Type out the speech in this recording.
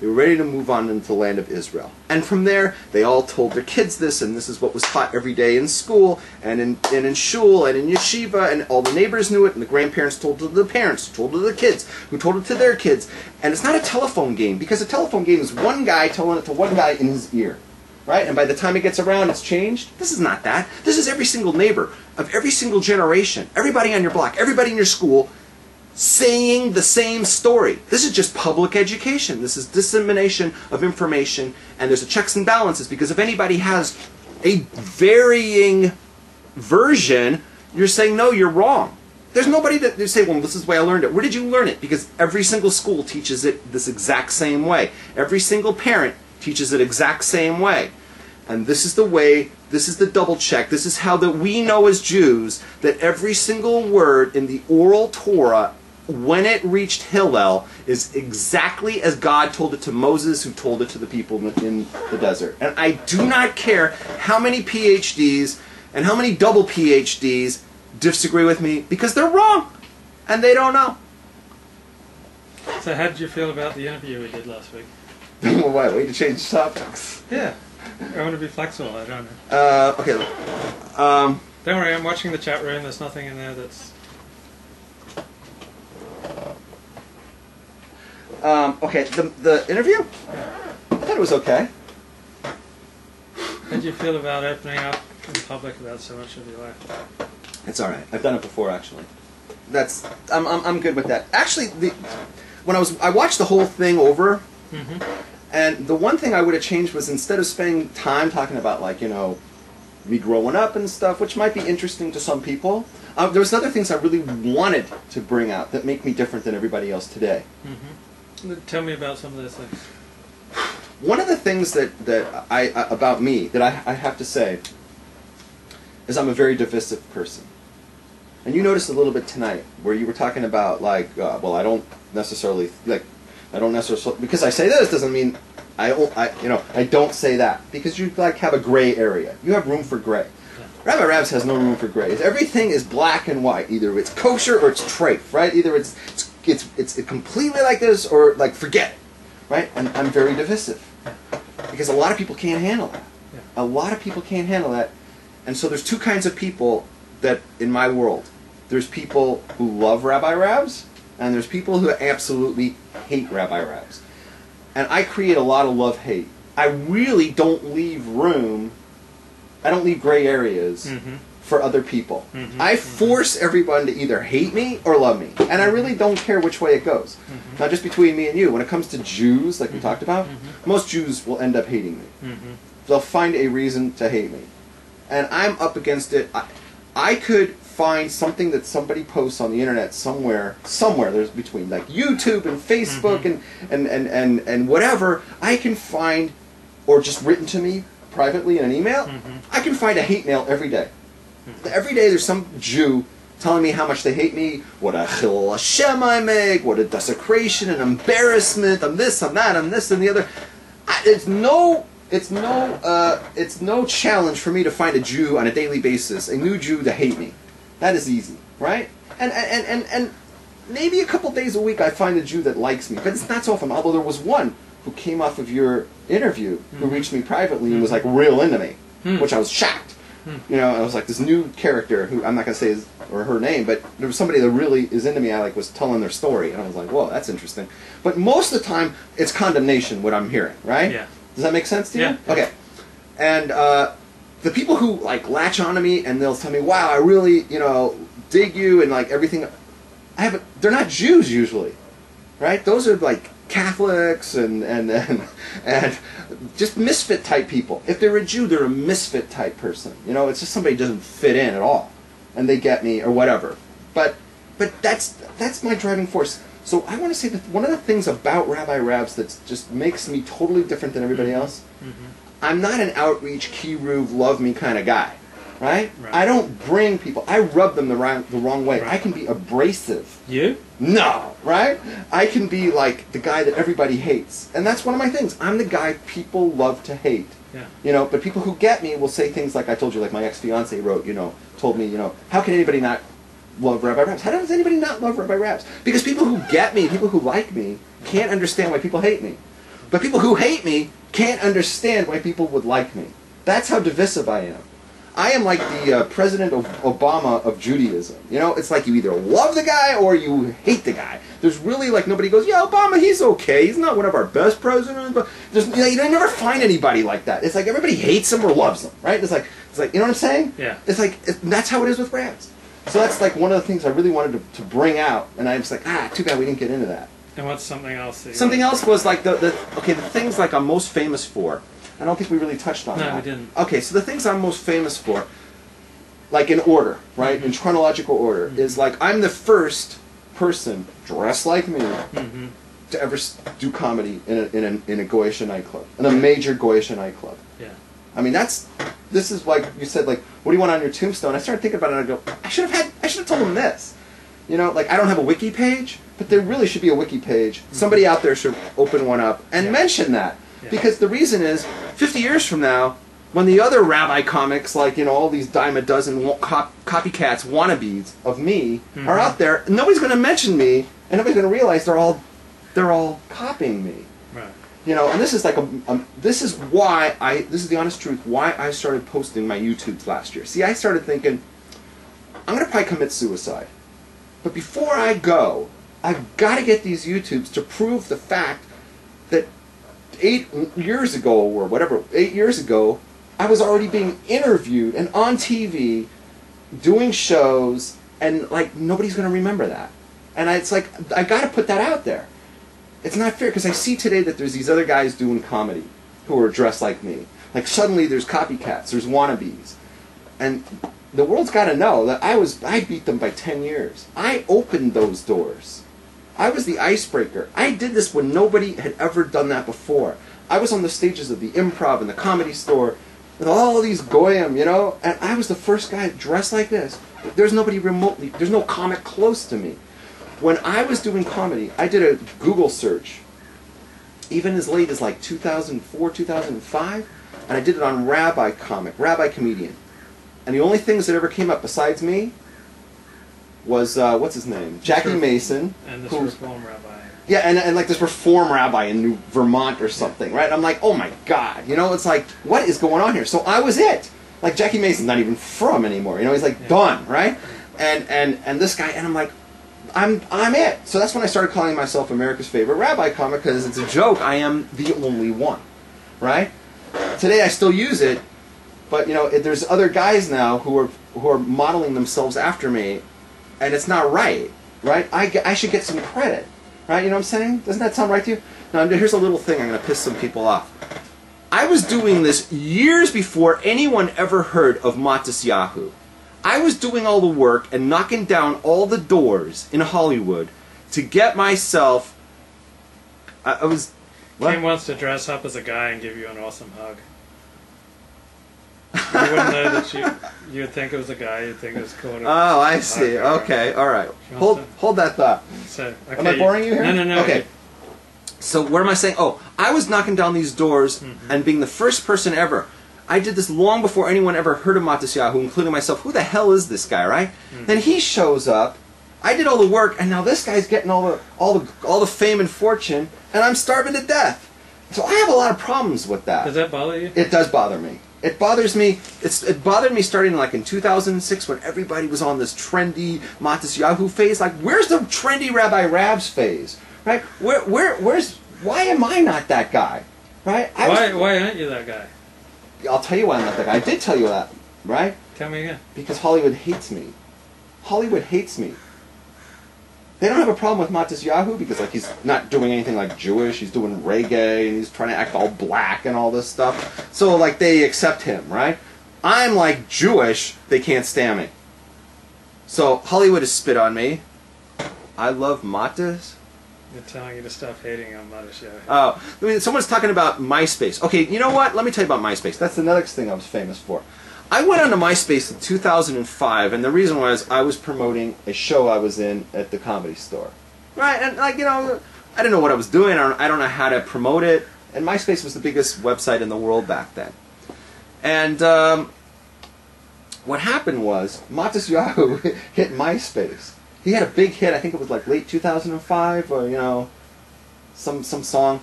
They were ready to move on into the land of Israel. And from there, they all told their kids this, and this is what was taught every day in school, and in shul, and in yeshiva, and all the neighbors knew it, and the grandparents told it to the parents, who told it to the kids, who told it to their kids. And it's not a telephone game, because a telephone game is one guy telling it to one guy in his ear. Right? And by the time it gets around, it's changed. This is not that. This is every single neighbor of every single generation, everybody on your block, everybody in your school, saying the same story. This is just public education. This is dissemination of information, and there's a checks and balances, because if anybody has a varying version, you're saying, no, you're wrong. There's nobody that you say, well, this is the way I learned it. Where did you learn it? Because every single school teaches it this exact same way. Every single parent teaches it exact same way. And this is the way, this is the double check, this is how that we know as Jews that every single word in the oral Torah, when it reached Hillel, is exactly as God told it to Moses, who told it to the people in the desert. And I do not care how many PhDs and how many double PhDs disagree with me, because they're wrong, and they don't know. So how did you feel about the interview we did last week? Well, why? Way to change topics. Yeah. I want to be flexible, I don't know. Okay. Don't worry, I'm watching the chat room, there's nothing in there that's... Okay, the interview? I thought it was okay. How did you feel about opening up in public about so much of your life? It's alright. I've done it before, actually. I'm good with that. Actually, when I watched the whole thing over, and the one thing I would have changed was, instead of spending time talking about, like, you know, me growing up and stuff, which might be interesting to some people, there was other things I really wanted to bring out that make me different than everybody else today. Tell me about some of those things. One of the things that about me that I have to say is I'm a very divisive person. And you noticed a little bit tonight where you were talking about, like, well, I don't necessarily, because I say this doesn't mean I don't say that, because you like have a gray area. You have room for gray. Yeah. Rabbi Rabs has no room for gray. Everything is black and white. Either it's kosher or it's treif, right? Either it's completely like this, or like forget it, right? And I'm very divisive, because a lot of people can't handle that. Yeah. A lot of people can't handle that, and so there's two kinds of people that in my world. There's people who love Rabbi Rabs, and there's people who absolutely hate Rabbi Rabs. And I create a lot of love-hate. I really don't leave room, I don't leave gray areas for other people. I force everyone to either hate me or love me. And I really don't care which way it goes. Now, just between me and you, when it comes to Jews, like we talked about, most Jews will end up hating me. They'll find a reason to hate me. And I'm up against it. I could find something that somebody posts on the internet somewhere there's between, like, YouTube and Facebook and whatever, I can find, or just written to me privately in an email, I can find a hate mail every day. Every day there's some Jew telling me how much they hate me, what a chilul Hashem I make, what a desecration, an embarrassment, I'm this, I'm that, I'm this and the other. It's no challenge for me to find a Jew on a daily basis, a new Jew to hate me. That is easy, right? And maybe a couple days a week I find a Jew that likes me, but it's not so often. Although there was one who came off of your interview who reached me privately and was like real into me, which I was shocked. You know, I was like, this new character who I'm not going to say his or her name, but there was somebody that really is into me. I was telling their story, and I was like, whoa, that's interesting. But most of the time, it's condemnation what I'm hearing, right? Yeah. Does that make sense to you? Yeah. Okay. And the people who like latch onto me and they'll tell me, wow, I really, dig you and like everything. They're not Jews usually, right? Those are like Catholics and just misfit type people. If they're a Jew, they're a misfit type person. It's just somebody who doesn't fit in at all, and they get me or whatever. But that's my driving force. So I want to say that one of the things about Rabbi Rabs that just makes me totally different than everybody else, I'm not an outreach, kiruv, love me kind of guy, right? I don't bring people. I rub them the wrong way. I can be abrasive. You? No, right? I can be like the guy that everybody hates. And that's one of my things. I'm the guy people love to hate. Yeah. But people who get me will say things like I told you, like my ex-fiance wrote, told me, how can anybody not love Rabbi Rabs? How does anybody not love Rabbi Rabs? Because people who get me, people who like me, can't understand why people hate me. But people who hate me can't understand why people would like me. That's how divisive I am. I am like the President Obama of Judaism. You know, it's like you either love the guy or you hate the guy. There's really like nobody goes, yeah, Obama, he's okay. He's not one of our best presidents, but you never find anybody like that. It's like everybody hates him or loves him, right? It's like you know what I'm saying? Yeah. It's like that's how it is with Rabs. So that's like one of the things I really wanted to bring out, and I was like, too bad we didn't get into that. And what's something else? Something else was like the things like I'm most famous for. I don't think we really touched on that. No, we didn't. Okay, so the things I'm most famous for, like in order, right, Mm-hmm. in chronological order, is like I'm the first person dressed like me Mm-hmm. to ever do comedy in a Goyish nightclub, in a major Goyish nightclub. Yeah. I mean, this is like you said, like, what do you want on your tombstone? I started thinking about it, and I go, I should have told them this. You know, like I don't have a wiki page, but there really should be a wiki page. Mm-hmm. Somebody out there should open one up and mention that. Yeah. Because the reason is, 50 years from now, when the other rabbi comics, like, you know, all these dime a dozen copycats, wannabes of me, are out there, nobody's going to mention me, and nobody's going to realize they're all copying me. Right. You know, and this is like this is the honest truth, why I started posting my YouTubes last year. See, I started thinking, I'm going to probably commit suicide. But before I go, I've got to get these YouTubes to prove the fact that 8 years ago, or whatever, 8 years ago, I was already being interviewed and on TV, doing shows, and like nobody's going to remember that. And it's like, I got to put that out there. It's not fair, because I see today that there's these other guys doing comedy who are dressed like me. Like suddenly there's copycats, there's wannabes. And the world's got to know that I beat them by 10 years. I opened those doors. I was the icebreaker. I did this when nobody had ever done that before. I was on the stages of the Improv and the Comedy Store with all these goyim, you know, and I was the first guy dressed like this. There's no comic close to me. When I was doing comedy, I did a Google search, even as late as like 2004, 2005, and I did it on rabbi comedian. And the only things that ever came up besides me was, what's his name? Jackie Mason. And this reform rabbi. Yeah, and like this reform rabbi in New Vermont or something, right? I'm like, oh my God, you know, it's like, what is going on here? So I was it. Like Jackie Mason's not even from anymore, you know, he's like done, right? And this guy, and I'm like, I'm it. So that's when I started calling myself America's favorite rabbi comic, because it's a joke. I am the only one, right? Today I still use it, but you know, there's other guys now who are modeling themselves after me, and it's not right, right? I should get some credit, right? You know what I'm saying? Doesn't that sound right to you? Now here's a little thing. I'm going to piss some people off. I was doing this years before anyone ever heard of Matisyahu. I was doing all the work and knocking down all the doors in Hollywood to get myself. I was. What? Kim wants to dress up as a guy and give you an awesome hug. You wouldn't know that you would think it was a guy. You'd think it was cool. Oh, I see. Okay, all right. Hold that thought. So, okay, am I boring you here? No. Okay. So what am I saying? Oh, I was knocking down these doors and being the first person ever. I did this long before anyone ever heard of Matisyahu, including myself. Who the hell is this guy, right? Then he shows up. I did all the work, and now this guy's getting all the fame and fortune, and I'm starving to death. So I have a lot of problems with that. Does that bother you? It does bother me. It bothers me. It bothered me starting like in 2006 when everybody was on this trendy Matisyahu phase. Like, where's the trendy Rabbi Rabs phase? Right? Why am I not that guy? Right? Why aren't you that guy? I'll tell you why I'm not that guy. I did tell you that, right? Tell me again. Because Hollywood hates me. Hollywood hates me. They don't have a problem with Matisyahu because like he's not doing anything like Jewish. He's doing reggae and he's trying to act all black and all this stuff. So like they accept him, right? I'm like Jewish. They can't stand me. So Hollywood has spit on me. I love Matis. They're telling you to stop hating on Matisyahu. Oh, I mean, someone's talking about MySpace. Okay, you know what? Let me tell you about MySpace. That's the next thing I was famous for. I went onto MySpace in 2005, and the reason was I was promoting a show I was in at the Comedy Store. Right, and like, you know, I didn't know what I was doing. I don't know how to promote it. And MySpace was the biggest website in the world back then. And what happened was Matisyahu hit MySpace. He had a big hit. I think it was like late 2005, or you know, some song.